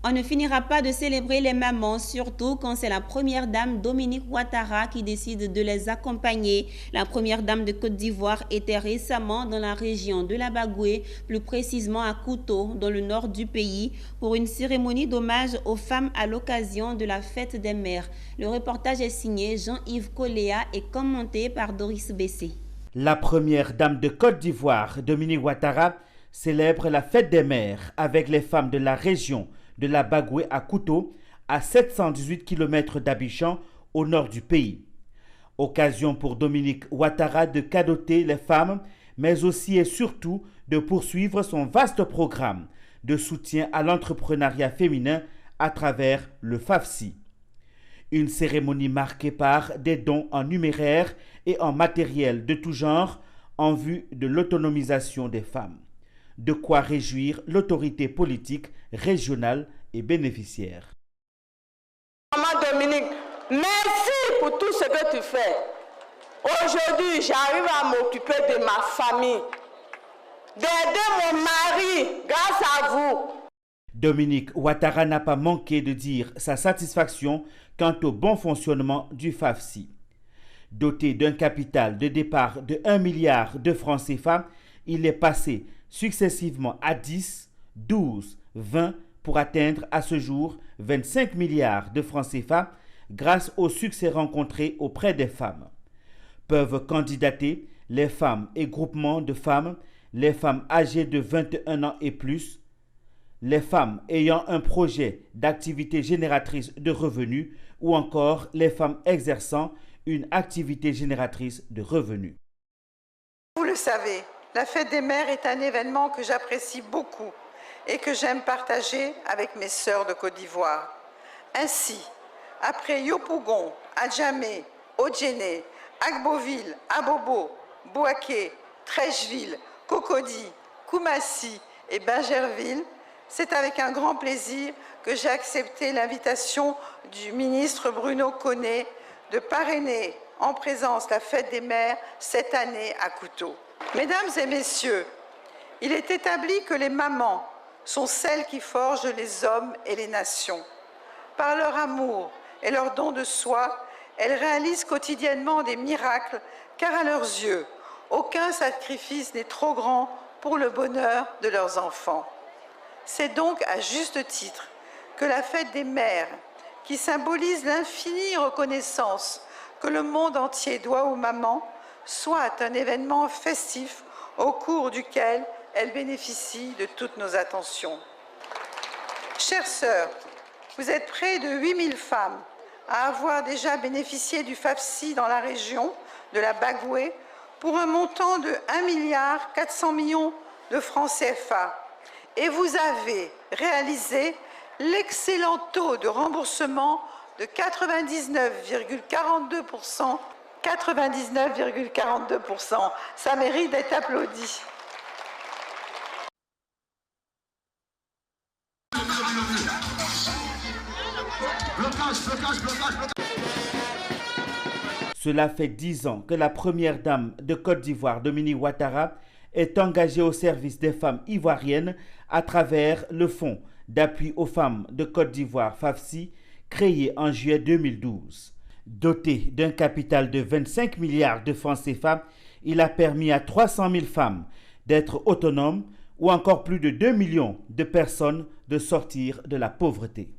On ne finira pas de célébrer les mamans, surtout quand c'est la première dame Dominique Ouattara qui décide de les accompagner. La première dame de Côte d'Ivoire était récemment dans la région de la Bagoué, plus précisément à Kouto, dans le nord du pays, pour une cérémonie d'hommage aux femmes à l'occasion de la fête des mères. Le reportage est signé Jean-Yves Coléa et commenté par Doris Bessé. La première dame de Côte d'Ivoire, Dominique Ouattara, célèbre la fête des mères avec les femmes de la région de la Bagoué à Kouto, à 718 km d'Abidjan, au nord du pays. Occasion pour Dominique Ouattara de cadoter les femmes, mais aussi et surtout de poursuivre son vaste programme de soutien à l'entrepreneuriat féminin à travers le FAFSI. Une cérémonie marquée par des dons en numéraire et en matériel de tout genre en vue de l'autonomisation des femmes. De quoi réjouir l'autorité politique régionale et bénéficiaire. Maman Dominique, merci pour tout ce que tu fais. Aujourd'hui, j'arrive à m'occuper de ma famille, d'aider mon mari grâce à vous. Dominique Ouattara n'a pas manqué de dire sa satisfaction quant au bon fonctionnement du FAFSI. Doté d'un capital de départ de 1 milliard de francs CFA, il est passé successivement à 10, 12, 20 pour atteindre à ce jour 25 milliards de francs CFA grâce au succès rencontré auprès des femmes. Peuvent candidater les femmes et groupements de femmes, les femmes âgées de 21 ans et plus, les femmes ayant un projet d'activité génératrice de revenus ou encore les femmes exerçant une activité génératrice de revenus. Vous le savez, la fête des mères est un événement que j'apprécie beaucoup et que j'aime partager avec mes sœurs de Côte d'Ivoire. Ainsi, après Yopougon, Adjamé, Odjéné, Agboville, Abobo, Bouaké, Trècheville, Cocody, Koumassi et Bingerville, c'est avec un grand plaisir que j'ai accepté l'invitation du ministre Bruno Koné de parrainer en présence la fête des mères cette année à Kouto. Mesdames et messieurs, il est établi que les mamans sont celles qui forgent les hommes et les nations. Par leur amour et leur don de soi, elles réalisent quotidiennement des miracles, car à leurs yeux, aucun sacrifice n'est trop grand pour le bonheur de leurs enfants. C'est donc à juste titre que la fête des mères, qui symbolise l'infinie reconnaissance que le monde entier doit aux mamans, soit un événement festif au cours duquel elles bénéficient de toutes nos attentions. Chères sœurs, vous êtes près de 8000 femmes à avoir déjà bénéficié du FAFSI dans la région de la Bagoué pour un montant de 1,4 milliard de francs CFA. Et vous avez réalisé l'excellent taux de remboursement de 99,42%. 99,42%. Ça mérite d'être applaudi. Cela fait 10 ans que la première dame de Côte d'Ivoire, Dominique Ouattara, est engagée au service des femmes ivoiriennes à travers le Fonds d'appui aux femmes de Côte d'Ivoire, FAFSI, créé en juillet 2012. Doté d'un capital de 25 milliards de francs CFA, il a permis à 300 000 femmes d'être autonomes ou encore plus de 2 millions de personnes de sortir de la pauvreté.